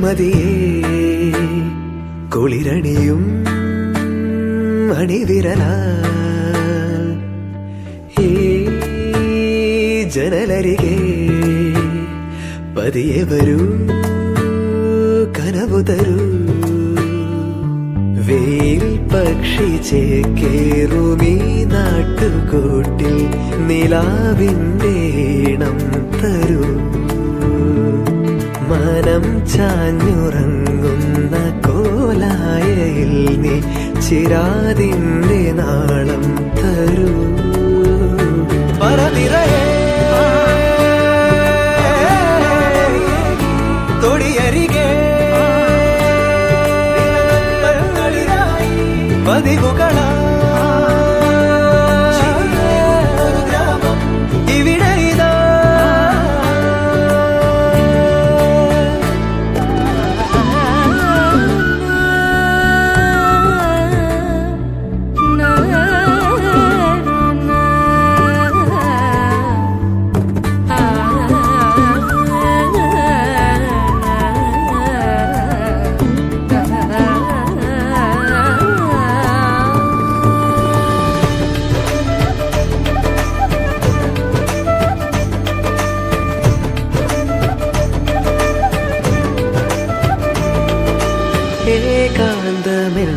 പനിമതിയേ കുളിരണിയും അണിവിരലാൽ ഈ ജനലരികെ പതിയെ വരൂ കനവു തരൂ വെയിൽ പക്ഷി ചേക്കേറുമീ നാട്ടുകൂട്ടിൽ നിലാവിന്റെ ഈണം തരൂ മനം ചാഞ്ഞുറങ്ങുന്ന കോലായയിൽ നീ ചിരാതിന്റെ നാളം തരൂ പറനിറയെ തൊടിയരികെ പതിവുകള ഇവിടെ ഇതാ ഏകാന്തമെൻ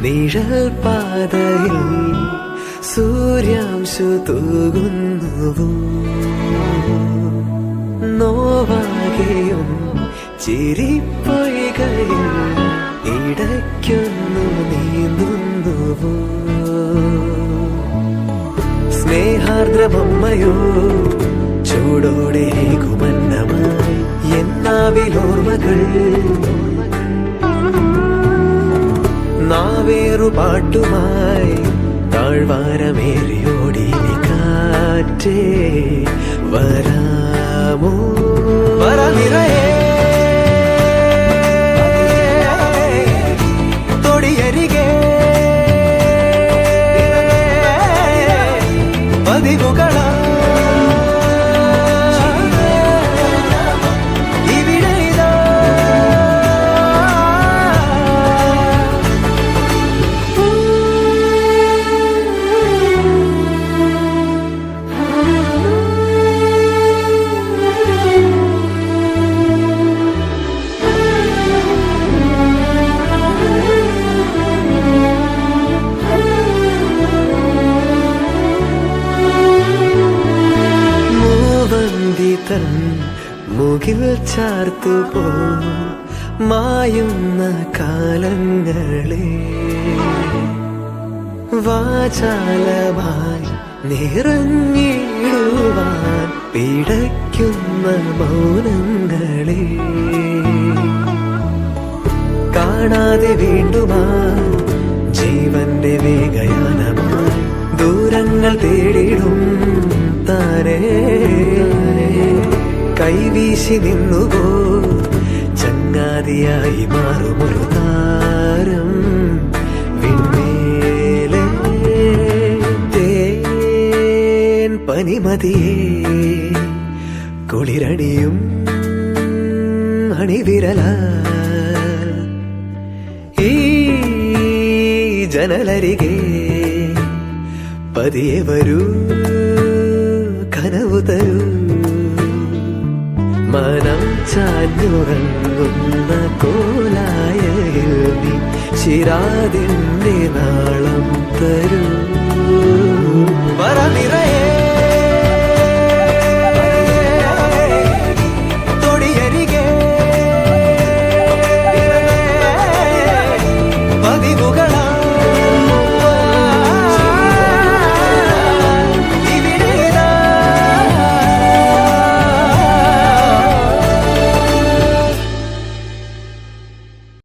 നിഴൽ പാതയിൽ സൂര്യാംശു തൂകുന്നുവോ നോവാകെയും ചിരിപ്പൊയ്കയിൽ ഇടയ്ക്കൊന്നു നീന്തുന്നുവോ സ്നേഹാർദ്രമമ്മയോ ചൂടോടെ കുമന്നമായി എന്നാവിലോർമ്മകൾ നാവേറു പാട്ടുമായി താഴ്വാരമേറിയോടി കാറ്റേ വരാമോ പറനിറയെ തൊടിയരികെ പതിവുകള മുകിൽ ചാർത്തുപോ മായുന്ന കാലങ്ങളെ വാചാലമായി നിറഞ്ഞിടുവാൻ പിടയ്ക്കുന്ന മൗനങ്ങളെ കാണാതെ വീണ്ടുമാ ജീവന്റെ വേഗയാനമായി ദൂരങ്ങൾ തേടിടും താരേ കൈവീശി നിന്നുപോ ചങ്ങാതിയായി മാറുമൊരു താരം വിണ്മേലെ തേൻ പനിമതിയേ കുളിരണിയും അണിവിരലാൽ ഈ ജനലരികെ പതിയെ വരൂ കനവു തരൂ മനം ചാഞ്ഞുറങ്ങുന്ന കോലായയിൽ നീ ചിരാതിന്റെ നാളം തരൂ പറനിറയെ